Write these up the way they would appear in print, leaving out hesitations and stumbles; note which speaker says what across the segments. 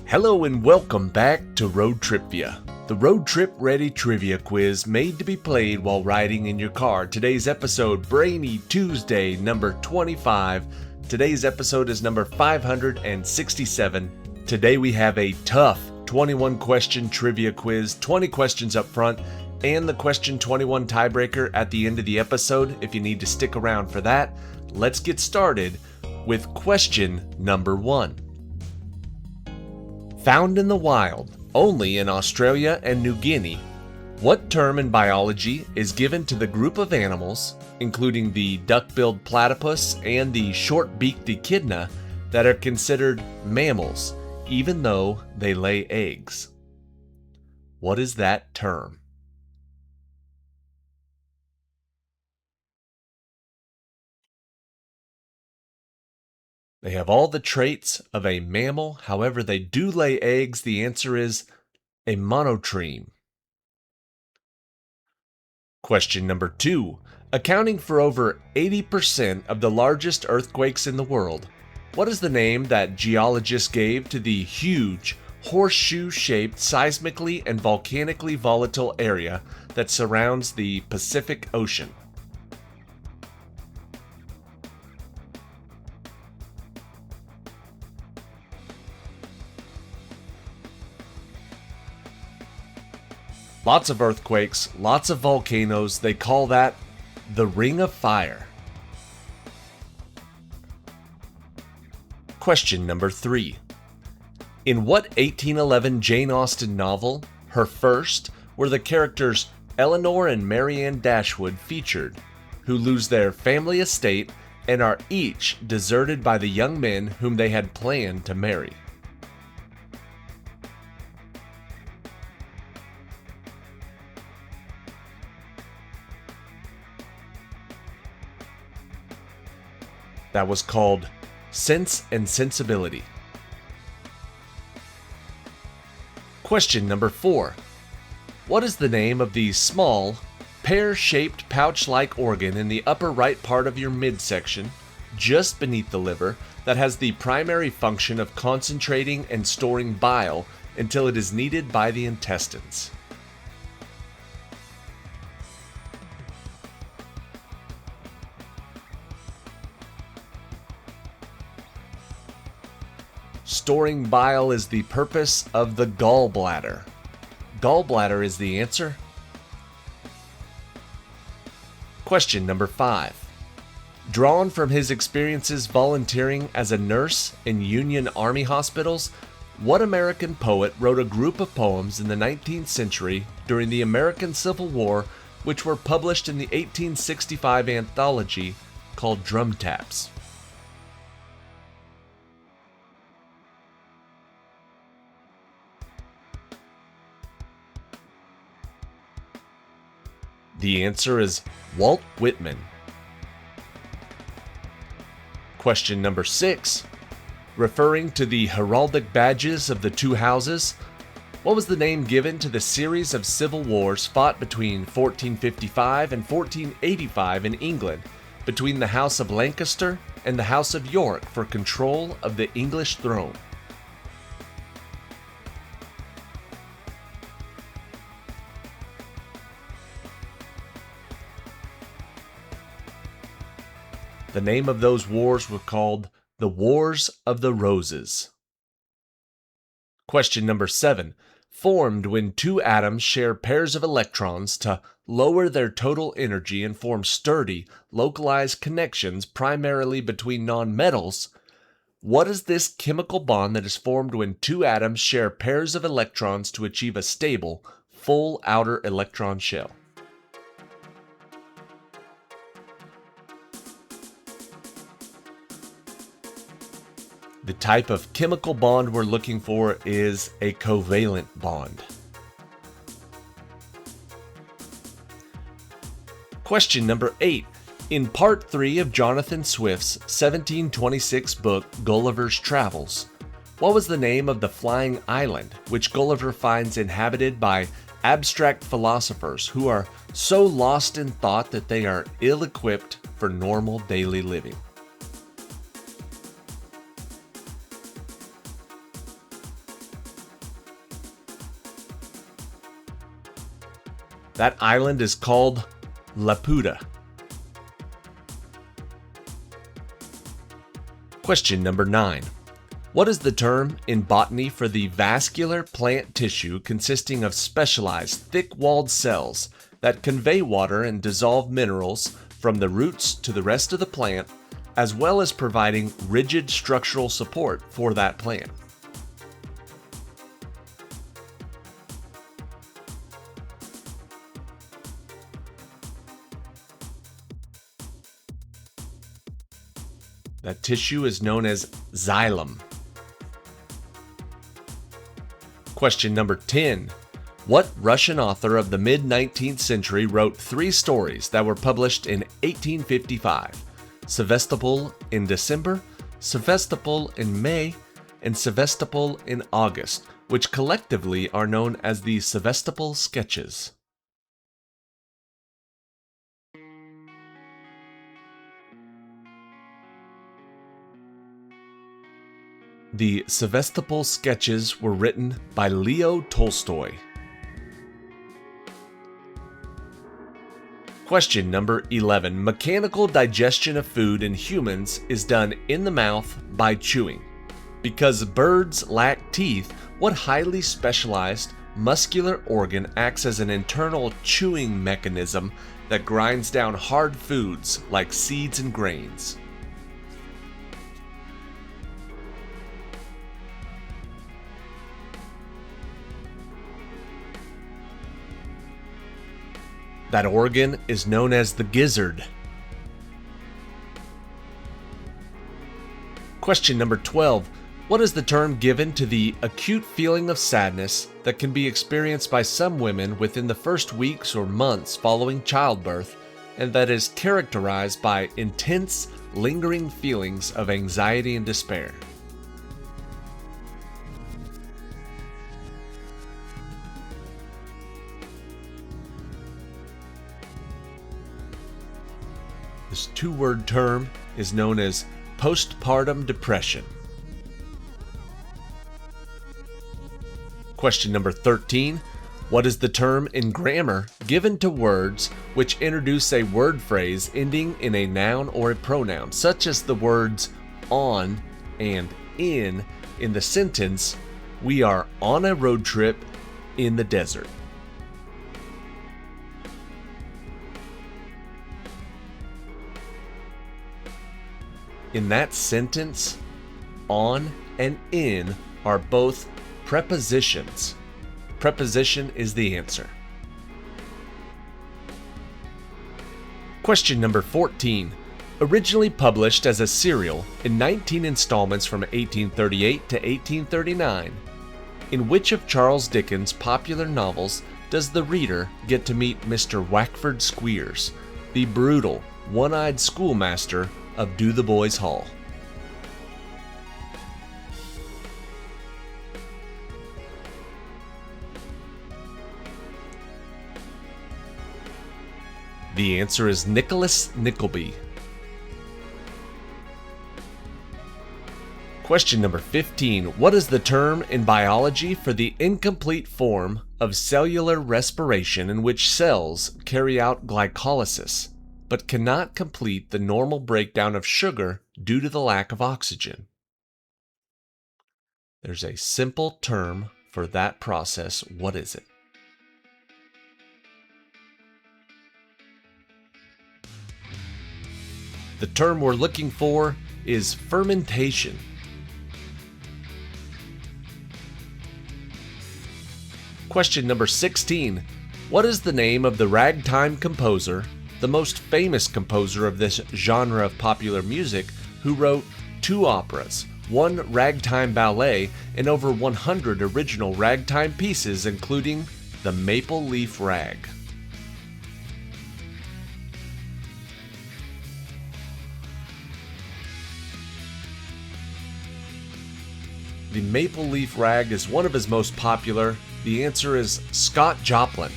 Speaker 1: Hello and welcome back to ROADTRIpVIA, the road trip ready trivia quiz made to be played while riding in your car. Today's episode, Brainy Tuesday, number 25. Today's episode is number 567. Today we have a tough 21 question trivia quiz, 20 questions up front, and the question 21 tiebreaker at the end of the episode if you need to stick around for that. Let's get started with question number 1. Found in the wild, only in Australia and New Guinea, what term in biology is given to the group of animals, including the duck-billed platypus and the short-beaked echidna, that are considered mammals, even though they lay eggs? What is that term? They have all the traits of a mammal, however they do lay eggs. The answer is a monotreme. Question number 2. Accounting for over 80% of the largest earthquakes in the world, what is the name that geologists gave to the huge, horseshoe-shaped, seismically and volcanically volatile area that surrounds the Pacific Ocean? Lots of earthquakes, lots of volcanoes. They call that the Ring of Fire. Question number 3. In what 1811 Jane Austen novel, her first, were the characters Eleanor and Marianne Dashwood featured, who lose their family estate and are each deserted by the young men whom they had planned to marry? That was called Sense and Sensibility. Question number 4. What is the name of the small, pear-shaped pouch-like organ in the upper right part of your midsection, just beneath the liver, that has the primary function of concentrating and storing bile until it is needed by the intestines? Storing bile is the purpose of the gallbladder. Gallbladder is the answer. Question number 5. Drawn from his experiences volunteering as a nurse in Union Army hospitals, what American poet wrote a group of poems in the 19th century during the American Civil War which were published in the 1865 anthology called Drum Taps? The answer is Walt Whitman. Question number 6. Referring to the heraldic badges of the two houses, what was the name given to the series of civil wars fought between 1455 and 1485 in England between the House of Lancaster and the House of York for control of the English throne? The name of those wars were called the Wars of the Roses. Question number 7. Formed when two atoms share pairs of electrons to lower their total energy and form sturdy, localized connections primarily between nonmetals, what is this chemical bond that is formed when two atoms share pairs of electrons to achieve a stable, full outer electron shell? The type of chemical bond we're looking for is a covalent bond. Question number 8. In part 3 of Jonathan Swift's 1726 book Gulliver's Travels, what was the name of the flying island which Gulliver finds inhabited by abstract philosophers who are so lost in thought that they are ill-equipped for normal daily living? That island is called Laputa. Question number 9. What is the term in botany for the vascular plant tissue consisting of specialized thick-walled cells that convey water and dissolve minerals from the roots to the rest of the plant, as well as providing rigid structural support for that plant? That tissue is known as xylem. Question number 10. What Russian author of the mid-19th century wrote 3 stories that were published in 1855? Sevastopol in December, Sevastopol in May, and Sevastopol in August, which collectively are known as the Sevastopol Sketches. The Sevastopol Sketches were written by Leo Tolstoy. Question number 11. Mechanical digestion of food in humans is done in the mouth by chewing. Because birds lack teeth, what highly specialized muscular organ acts as an internal chewing mechanism that grinds down hard foods like seeds and grains? That organ is known as the gizzard. Question number 12. What is the term given to the acute feeling of sadness that can be experienced by some women within the first weeks or months following childbirth, and that is characterized by intense, lingering feelings of anxiety and despair? This 2-word term is known as postpartum depression. Question number 13. What is the term in grammar given to words which introduce a word phrase ending in a noun or a pronoun, such as the words on and in the sentence, "We are on a road trip in the desert"? In that sentence, on and in are both prepositions. Preposition is the answer. Question number 14. Originally published as a serial in 19 installments from 1838 to 1839, in which of Charles Dickens' popular novels does the reader get to meet Mr. Wackford Squeers, the brutal, one-eyed schoolmaster of Do the Boys Hall? The answer is Nicholas Nickleby. Question number 15. What is the term in biology for the incomplete form of cellular respiration in which cells carry out glycolysis, but cannot complete the normal breakdown of sugar due to the lack of oxygen? There's a simple term for that process. What is it? The term we're looking for is fermentation. Question number 16. What is the name of the ragtime composer, the most famous composer of this genre of popular music, who wrote 2 operas, 1 ragtime ballet, and over 100 original ragtime pieces, including The Maple Leaf Rag? The Maple Leaf Rag is one of his most popular. The answer is Scott Joplin.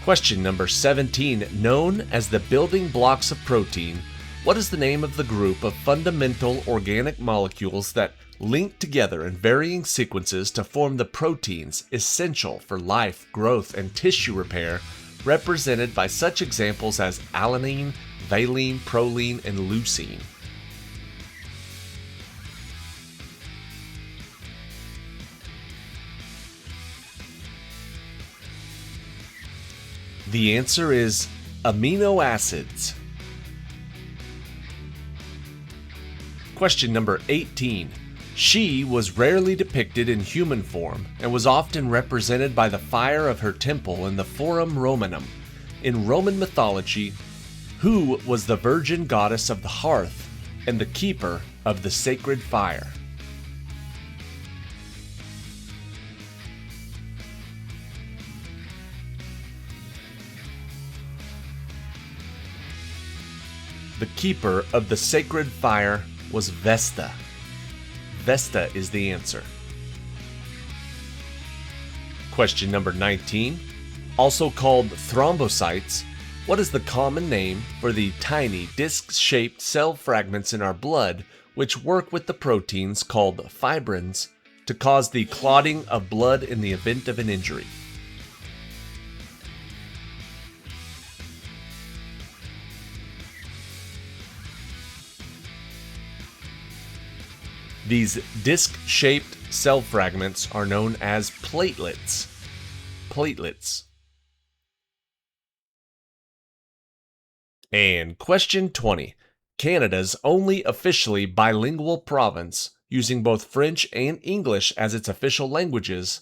Speaker 1: Question number 17. Known as the building blocks of protein, what is the name of the group of fundamental organic molecules that link together in varying sequences to form the proteins essential for life, growth, and tissue repair represented by such examples as alanine, valine, proline, and leucine? The answer is amino acids. Question number 18. She was rarely depicted in human form and was often represented by the fire of her temple in the Forum Romanum. In Roman mythology, who was the virgin goddess of the hearth and the keeper of the sacred fire? The keeper of the sacred fire was Vesta. Vesta is the answer. Question number 19. Also called thrombocytes, what is the common name for the tiny disc-shaped cell fragments in our blood which work with the proteins called fibrins to cause the clotting of blood in the event of an injury? These disc-shaped cell fragments are known as platelets. Platelets. And question 20. Canada's only officially bilingual province, using both French and English as its official languages.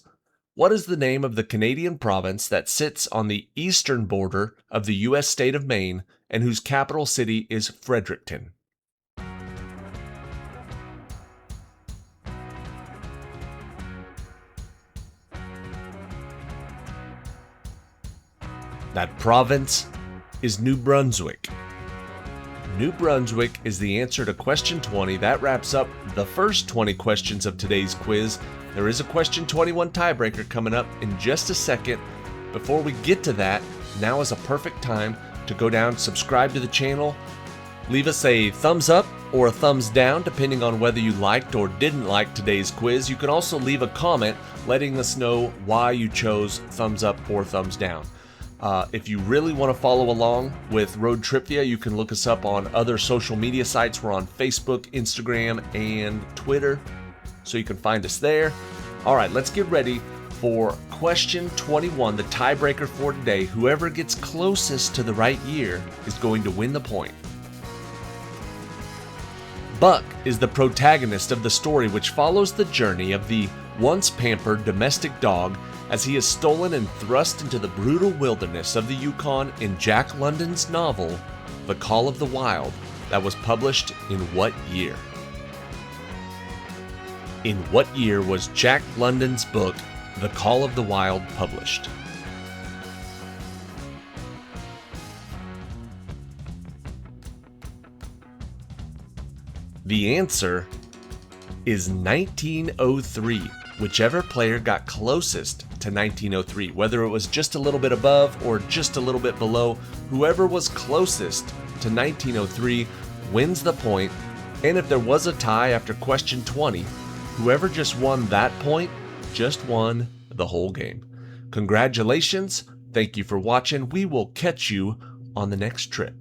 Speaker 1: What is the name of the Canadian province that sits on the eastern border of the U.S. state of Maine and whose capital city is Fredericton? That province is New Brunswick. New Brunswick is the answer to question 20. That wraps up the first 20 questions of today's quiz. There is a question 21 tiebreaker coming up in just a second. Before we get to that, now is a perfect time to go down, subscribe to the channel, leave us a thumbs up or a thumbs down depending on whether you liked or didn't like today's quiz. You can also leave a comment letting us know why you chose thumbs up or thumbs down. If you really want to follow along with ROADTRIpVIA, you can look us up on other social media sites. We're on Facebook, Instagram, and Twitter, so you can find us there. All right, let's get ready for question 21, the tiebreaker for today. Whoever gets closest to the right year is going to win the point. Buck is the protagonist of the story, which follows the journey of the once pampered domestic dog as he is stolen and thrust into the brutal wilderness of the Yukon in Jack London's novel, The Call of the Wild, that was published in what year? In what year was Jack London's book, The Call of the Wild, published? The answer is 1903. Whichever player got closest to 1903, whether it was just a little bit above or just a little bit below, whoever was closest to 1903 wins the point. And if there was a tie after question 20, whoever just won that point just won the whole game. Congratulations. Thank you for watching. We will catch you on the next trip.